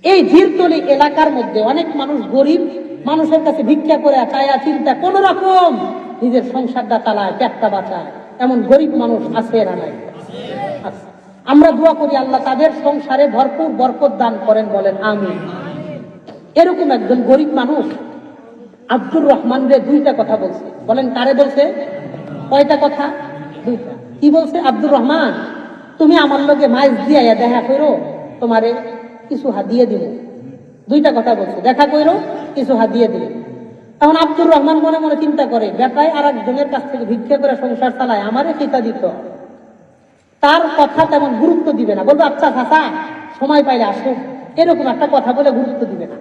এই ঝিরতলি এলাকার মধ্যে অনেক মানুষ গরিব, মানুষের কাছে ভিক্ষা করে চায়া চিন্তা কোন রকম নিজের সংসারটা চালায়, পেটটা বাঁচায়, এমন গরিব মানুষ আছে না নাই? আমরা দোয়া করি আল্লাহ তাদের সংসারে ভরপুর বরকত দান করেন, বলেন আমিন। এরকম একজন গরিব মানুষ আব্দুর রহমান রে দুইটা কথা বলছে। বলেন কারে বলছে? কয়টা কথা? দুইটা। কি বলছে? আব্দুর রহমান, তুমি আমার লগে মাছ দিয়া দেখা করো, তোমারে কিছু হাদিয়ে দিব। দুইটা কথা বলছে, দেখা করো, কিছু হাদিয়ে দিল। তখন আব্দুর রহমান মনে মনে চিন্তা করে, বেটায় আর একজনের কাছ থেকে ভিক্ষা করে সংসার চালায়, আমারে চিন্তা দিত, তার কথা তেমন গুরুত্ব দিবে না, বলবো আচ্ছা চাচা সময় পাইলে আসো, এরকম একটা কথা বলে গুরুত্ব দিবে না।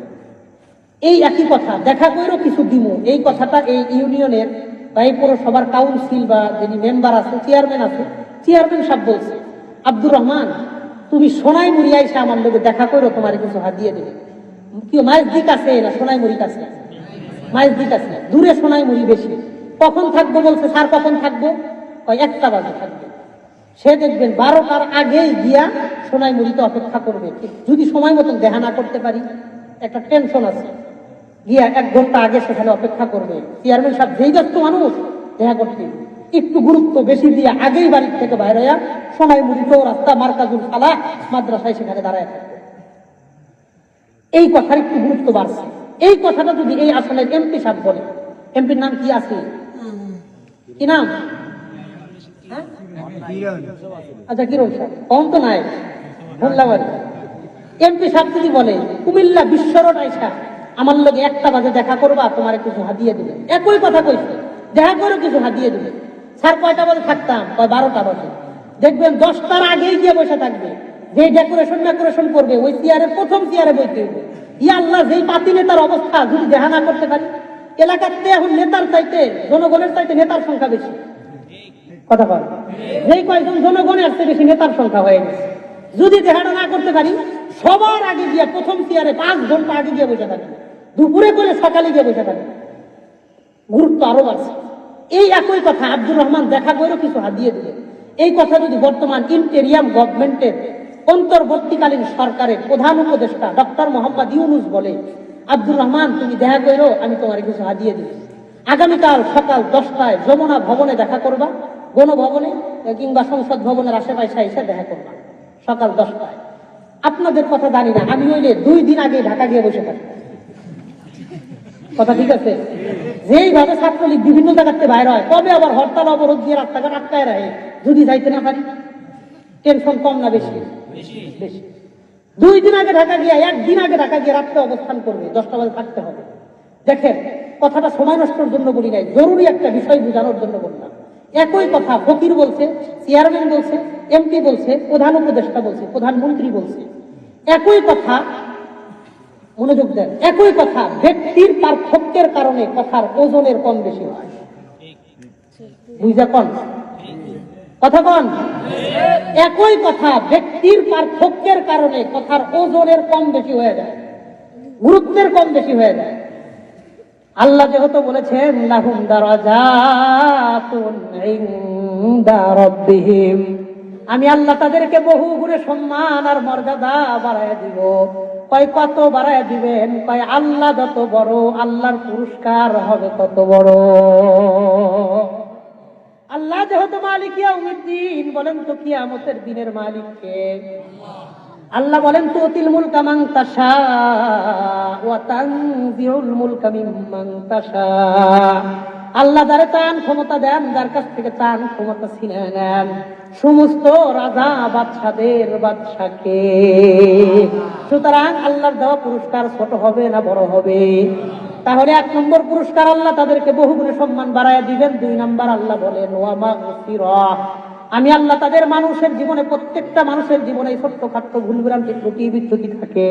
এই একই কথা, দেখা করো কিছু দিব, এই কথাটা এই ইউনিয়নের বা এই পৌরসভার কাউন্সিল বা যিনি মেম্বার আছে, চেয়ারম্যান আছে, চেয়ারম্যান সাহেব বলছে, আব্দুর রহমান তুমি সোনাই মুড়ি আইসা আমার লোকে দেখা করো, তোমার কিছু হাদিয়ে দেবে। কেউ মাইজ দিক আছে না সোনাই মুড়ি কাছে? মাইজ দিক আছে, দূরে সোনাই মুড়ি বেশি। কখন থাকবো বলছে, স্যার কখন থাকবো? 1টা বাজে থাকবে। সে দেখবেন 12টার আগেই গিয়া সোনাই মুড়িতে অপেক্ষা করবে। যদি সময় মতন দেখা না করতে পারি, একটা টেনশন আছে, গিয়া 1 ঘন্টা আগে সেখানে অপেক্ষা করবে। চেয়ারম্যান সাহেব যেই ব্যস্ত মানুষ, দেখা করতে একটু গুরুত্ব বেশি দিয়ে আগেই বাড়ির থেকে বাইরে সোনাই মুড়িত রাস্তা মার্কাজুল ফালাহ মাদ্রাসায় সেখানে দাঁড়ায় থাকবে। এই কথার একটু গুরুত্ব বাড়ছে। এই কথাটা যদি এই আসনের এমপি সাহেব বলে, এমপির নাম কি আছে? কি নাম? আচ্ছা কিরণ সাহেব, কম তো নাই, ধন্যবাদ। এমপি সাহেব যদি বলে কুমিল্লা বিশ্ব রোড আইসা আমার লগে 1টা বাজে দেখা করবা, তোমার কিছু হাদিয়ে দিবে, একই কথা কইছে, দেখা করে কিছু হাদিয়ে দিবে। স্যার কয়টা বাজে থাকতাম? 12টা বাজে। দেখবেন 10টার আগেই গিয়ে বসে থাকবে, যে ডেকোরেশন করবে ওই চেয়ারের প্রথম চেয়ারে বইতে হবে। ইয়া আল্লাহ, যেই পাতি নেতার অবস্থা যদি দেখা না করতে পারি, এলাকাতে এখন নেতার চাইতে জনগণের চাইতে নেতার সংখ্যা বেশি। কথা বল, যেই কয়েকজন জনগণের চেয়ে বেশি নেতার সংখ্যা হয়ে গেছে। যদি দেখাটা না করতে পারি, সবার আগে গিয়ে প্রথম চেয়ারে 5 ঘন্টা আগে গিয়ে বসে থাকবে, দুপুরে করে সকালে গিয়ে বসে থাকবে, গুরুত্ব আরো বাড়ছে। এই একই কথা আব্দুর রহমান দেখা করে কিছু হাদিয়ে দিবে। এই কথা যদি বর্তমান ইন্টেরিয়াম গভর্নমেন্টের অন্তর্বর্তীকালীন সরকারের প্রধান উপদেষ্টা ডক্টর মোহাম্মদ ইউনুস বলে, আব্দুর রহমান তুমি দেখা করো, আমি তোমার কিছু হাদিয়ে দিই, আগামীকাল সকাল 10টায় যমুনা ভবনে দেখা করবা, গণভবনে কিংবা সংসদ ভবনের আশেপাশে এসে দেখা করবা সকাল 10টায়। আপনাদের কথা জানি না, আমি হইলে 2 দিন আগে ঢাকা গিয়ে বসে থাকি। কথা ঠিক আছে? যেইভাবে ছাত্রলীগ বিভিন্ন জায়গাতে বাইরে হয়, তবে আবার হরতাল অবরোধ দিয়ে রাস্তাঘাট আটকায় রাখে, যদি যাইতে না পারি টেনশন কম না বেশি? বেশি। 2 দিন আগে ঢাকা গিয়ে, 1 দিন আগে ঢাকা গিয়ে রাত্রে অবস্থান করবে, 10টা বাজে থাকতে হবে। দেখেন, কথাটা সময় নষ্টের জন্য বলি নাই, জরুরি একটা বিষয় বোঝানোর জন্য বললাম। একই কথা ফকির বলছে, চেয়ারম্যান বলছে, এমপি বলছে, প্রধান উপদেষ্টা বলছে, প্রধানমন্ত্রী বলছে, একই কথা। মনোযোগ দেন, একই কথা। ব্যক্তির পার্থক্যের কারণে কথার ওজনের কম বেশি হয়। বুঝা কন কথা কন? একই কথা, ব্যক্তির পার্থক্যের কারণে কথার ওজনের কম বেশি হয়ে যায়, গুরুত্বের কম বেশি হয়ে যায়। আল্লাহ যেহেতু বলেছেন লাহুম দারাজাতুন ইনদা রাব্বিহিম, আমি আল্লাহ তাদেরকে বহু গুণে সম্মান আর মর্যাদা বাড়ায় দিব। কয় কত বাড়ায় দিবেন? কয় আল্লাহ যত বড়, আল্লাহর পুরস্কার হবে তত বড়। আল্লাহ যেহেতু মালিক ইয়াউমিদ্দিন, বলেন তো কিয়ামতের দিনের মালিক কে? আল্লাহ বলেন তুতিল মুলকা মান তাশা ওয়া তানজিউল মুলকা মিম্মান তাশা। আল্লাহ যারে চান ক্ষমতা দেন, যার কাছ থেকে চান ক্ষমতা ছিনে নেন। সমস্ত রাজা বাদশাদের বাদশাকে। সুতরাং আল্লাহর দেওয়া পুরস্কার ছোট হবে না বড় হবে? তাহলে 1 নম্বর পুরস্কার, আল্লাহ তাদেরকে বহুগুণে সম্মান বাড়ায় দিবেন। 2 নম্বর আল্লাহ বলেন ওয়া মাগফিরাহ, আমি আল্লাহ তাদের মানুষের জীবনে, প্রত্যেকটা মানুষের জীবনে ছোট্টখাট্ট ভুলভ্রান্তি ত্রুটি বিচ্যুতি থাকে,